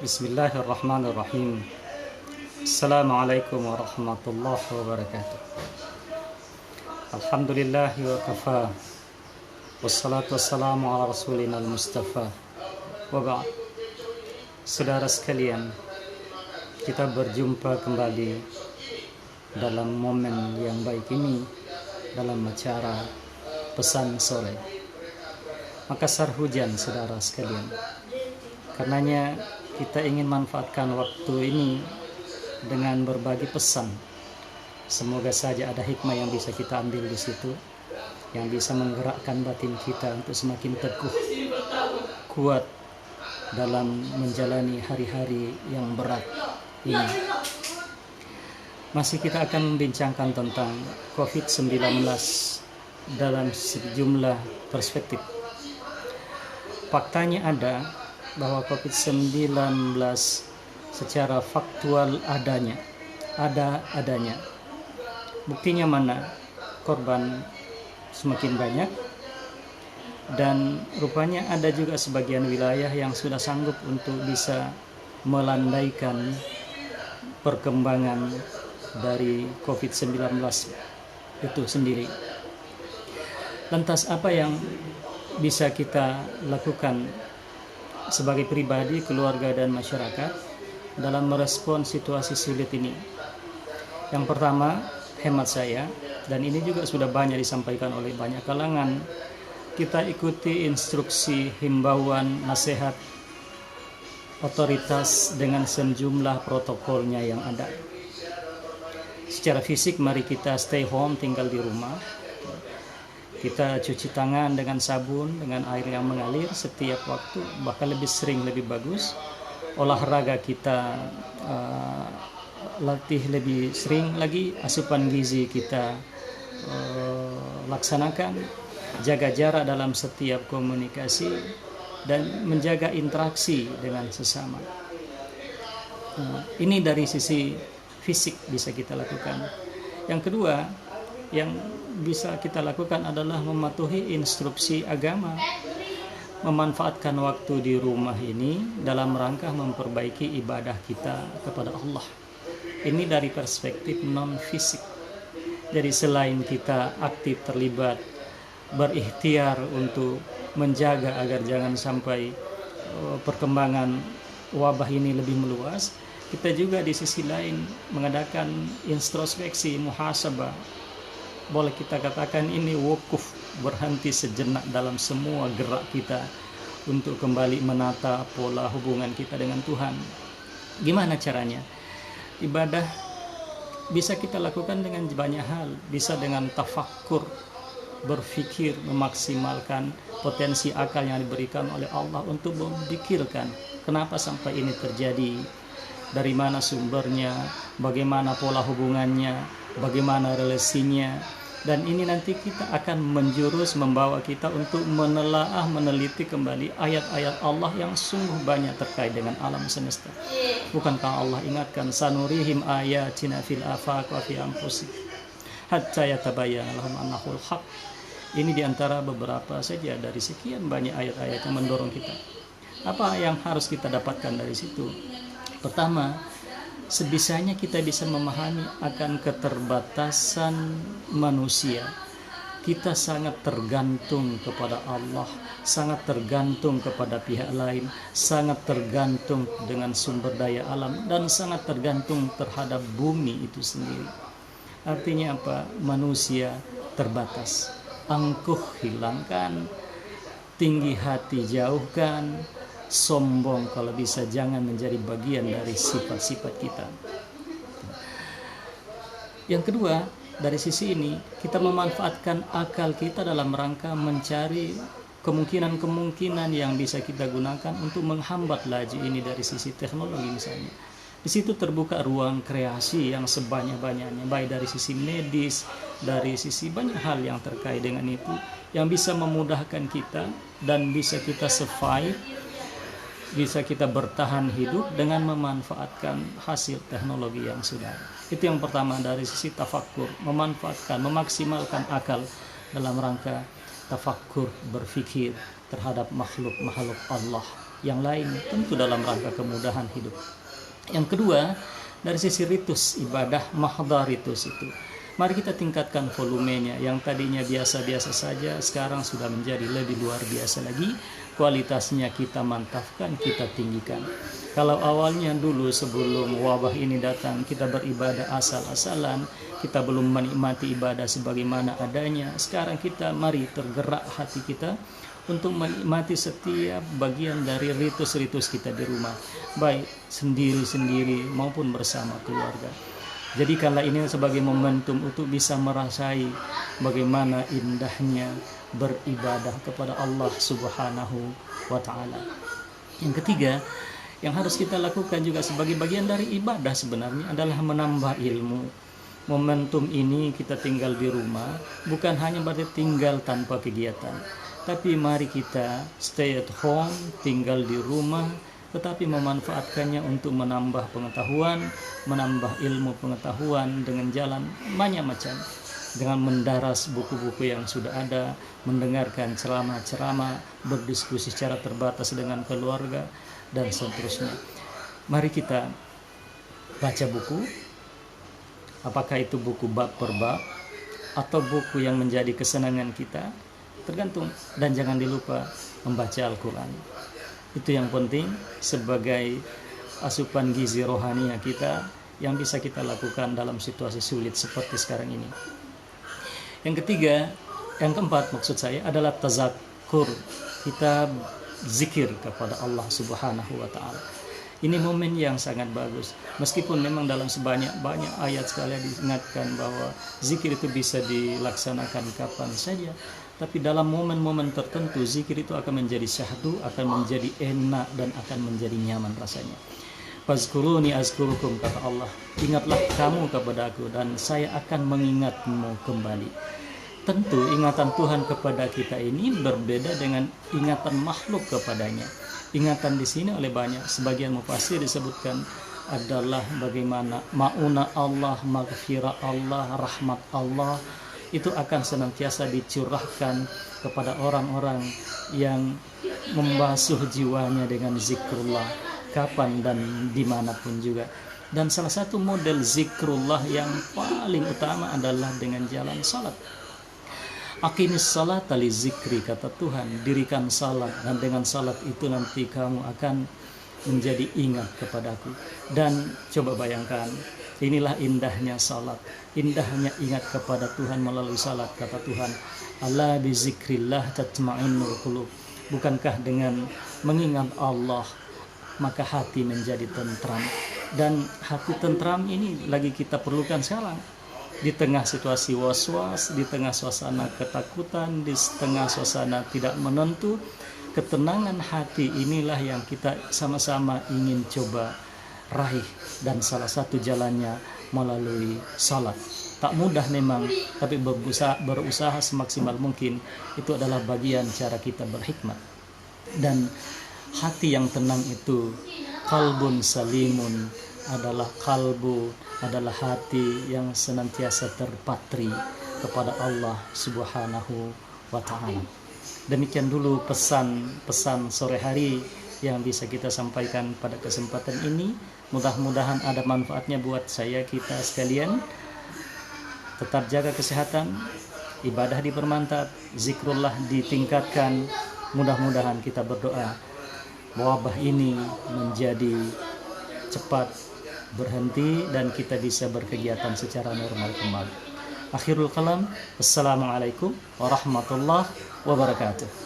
Bismillahirrahmanirrahim. Assalamualaikum warahmatullahi wabarakatuh. Alhamdulillahi wa kafa. Wassalatu wassalamu ala rasulina al-mustafa. Wa ba'd. Saudara sekalian, kita berjumpa kembali dalam momen yang baik ini dalam acara pesan sore. Makassar hujan, saudara sekalian. Karenanya kita ingin manfaatkan waktu ini dengan berbagi pesan. Semoga saja ada hikmah yang bisa kita ambil di situ, yang bisa menggerakkan batin kita untuk semakin teguh, kuat dalam menjalani hari-hari yang berat ini. Masih kita akan membincangkan tentang COVID-19 dalam sejumlah perspektif. Faktanya ada bahwa COVID-19 secara faktual adanya. Buktinya mana? Korban semakin banyak, dan rupanya ada juga sebagian wilayah yang sudah sanggup untuk bisa melandaikan perkembangan dari COVID-19 itu sendiri. Lantas apa yang bisa kita lakukan sebagai pribadi, keluarga, dan masyarakat dalam merespon situasi sulit ini? Yang pertama, hemat saya, dan ini juga sudah banyak disampaikan oleh banyak kalangan, kita ikuti instruksi, himbauan, nasihat otoritas dengan sejumlah protokolnya yang ada. Secara fisik, mari kita stay home, tinggal di rumah. Kita cuci tangan dengan sabun, dengan air yang mengalir setiap waktu, bahkan lebih sering lebih bagus. Olahraga kita latih lebih sering lagi, asupan gizi kita laksanakan, jaga jarak dalam setiap komunikasi, dan menjaga interaksi dengan sesama. Ini dari sisi fisik bisa kita lakukan. Yang kedua yang bisa kita lakukan adalah mematuhi instruksi agama, memanfaatkan waktu di rumah ini dalam rangka memperbaiki ibadah kita kepada Allah. Ini dari perspektif non fisik. Jadi selain kita aktif terlibat, berikhtiar untuk menjaga agar jangan sampai perkembangan wabah ini lebih meluas, kita juga di sisi lain mengadakan introspeksi, muhasabah. Boleh kita katakan ini wukuf, berhenti sejenak dalam semua gerak kita untuk kembali menata pola hubungan kita dengan Tuhan. Gimana caranya? Ibadah bisa kita lakukan dengan banyak hal. Bisa dengan tafakkur, berfikir, memaksimalkan potensi akal yang diberikan oleh Allah untuk memikirkan kenapa sampai ini terjadi, dari mana sumbernya, bagaimana pola hubungannya, bagaimana relasinya. Dan ini nanti kita akan menjurus, membawa kita untuk menelaah, meneliti kembali ayat-ayat Allah yang sungguh banyak terkait dengan alam semesta. Bukankah Allah ingatkan, sanurihim ayatina fil afaq wa fi anfusihim hatta yatabayyana lahum annahul haq. Ini diantara beberapa saja dari sekian banyak ayat-ayat yang mendorong kita. Apa yang harus kita dapatkan dari situ? Pertama, sebisanya kita bisa memahami akan keterbatasan manusia. Kita sangat tergantung kepada Allah, sangat tergantung kepada pihak lain, sangat tergantung dengan sumber daya alam, dan sangat tergantung terhadap bumi itu sendiri. Artinya apa? Manusia terbatas. Angkuh hilangkan, tinggi hati jauhkan, sombong kalau bisa jangan menjadi bagian dari sifat-sifat kita. Yang kedua, dari sisi ini kita memanfaatkan akal kita dalam rangka mencari kemungkinan-kemungkinan yang bisa kita gunakan untuk menghambat laju ini dari sisi teknologi misalnya. Di situ terbuka ruang kreasi yang sebanyak-banyaknya, baik dari sisi medis, dari sisi banyak hal yang terkait dengan itu, yang bisa memudahkan kita dan bisa kita survive, bisa kita bertahan hidup dengan memanfaatkan hasil teknologi yang sudah ada. Itu yang pertama dari sisi tafakkur, memanfaatkan, memaksimalkan akal dalam rangka tafakkur, berfikir, terhadap makhluk-makhluk Allah yang lain, tentu dalam rangka kemudahan hidup. Yang kedua, dari sisi ritus ibadah, mahdhar ritus itu, mari kita tingkatkan volumenya. Yang tadinya biasa-biasa saja, sekarang sudah menjadi lebih luar biasa lagi. Kualitasnya kita mantapkan, kita tinggikan. Kalau awalnya dulu sebelum wabah ini datang, kita beribadah asal-asalan, kita belum menikmati ibadah sebagaimana adanya. Sekarang kita mari tergerak hati kita untuk menikmati setiap bagian dari ritus-ritus kita di rumah, baik sendiri-sendiri maupun bersama keluarga. Jadikanlah ini sebagai momentum untuk bisa merasai bagaimana indahnya beribadah kepada Allah Subhanahu wa Ta'ala. Yang ketiga, yang harus kita lakukan juga sebagai bagian dari ibadah sebenarnya adalah menambah ilmu. Momentum ini kita tinggal di rumah bukan hanya berarti tinggal tanpa kegiatan, tapi mari kita stay at home, tinggal di rumah, tetapi memanfaatkannya untuk menambah pengetahuan, menambah ilmu pengetahuan dengan jalan banyak macam, dengan mendaras buku-buku yang sudah ada, mendengarkan ceramah-ceramah, berdiskusi secara terbatas dengan keluarga, dan seterusnya. Mari kita baca buku, apakah itu buku bab per bab, atau buku yang menjadi kesenangan kita, tergantung. Dan jangan dilupa membaca Al-Quran. Itu yang penting sebagai asupan gizi rohaniah kita yang bisa kita lakukan dalam situasi sulit seperti sekarang ini. Yang ketiga, yang keempat maksud saya adalah tazakkur. Kita zikir kepada Allah Subhanahu wa Ta'ala. Ini momen yang sangat bagus. Meskipun memang dalam sebanyak-banyak ayat sekali diingatkan bahwa zikir itu bisa dilaksanakan kapan saja, tapi dalam momen-momen tertentu zikir itu akan menjadi syahdu, akan menjadi enak, dan akan menjadi nyaman rasanya. Fazkuruni azkurukum, kata Allah, ingatlah kamu kepada aku dan saya akan mengingatmu kembali. Tentu ingatan Tuhan kepada kita ini berbeda dengan ingatan makhluk kepadanya. Ingatan di sini oleh banyak sebagian mufassir disebutkan adalah bagaimana mauna Allah, maghfirah Allah, rahmat Allah itu akan senantiasa dicurahkan kepada orang-orang yang membasuh jiwanya dengan zikrullah kapan dan dimanapun juga. Dan salah satu model zikrullah yang paling utama adalah dengan jalan salat. Aqimis salat li zikri, kata Tuhan, dirikan salat dan dengan salat itu nanti kamu akan menjadi ingat kepadaku. Dan coba bayangkan, inilah indahnya salat, indahnya ingat kepada Tuhan melalui salat. Kata Tuhan, ala bi zikrillah tatma'innul qulub. Bukankah dengan mengingat Allah maka hati menjadi tentram? Dan hati tentram ini lagi kita perlukan sekarang. Di tengah situasi was-was, di tengah suasana ketakutan, di tengah suasana tidak menentu, ketenangan hati inilah yang kita sama-sama ingin coba raih. Dan salah satu jalannya melalui salat. Tak mudah memang, tapi berusaha semaksimal mungkin. Itu adalah bagian cara kita berhikmat. Dan hati yang tenang itu, qalbun salimun, adalah hati yang senantiasa terpatri kepada Allah Subhanahu wa Ta'ala. Demikian dulu pesan sore hari yang bisa kita sampaikan pada kesempatan ini. Mudah-mudahan ada manfaatnya buat kita sekalian. Tetap jaga kesehatan, ibadah dipermantap, zikrullah ditingkatkan. Mudah-mudahan kita berdoa wabah ini menjadi cepat berhenti dan kita bisa berkegiatan secara normal kembali. Akhirul kalam, wassalamualaikum warahmatullahi wabarakatuh.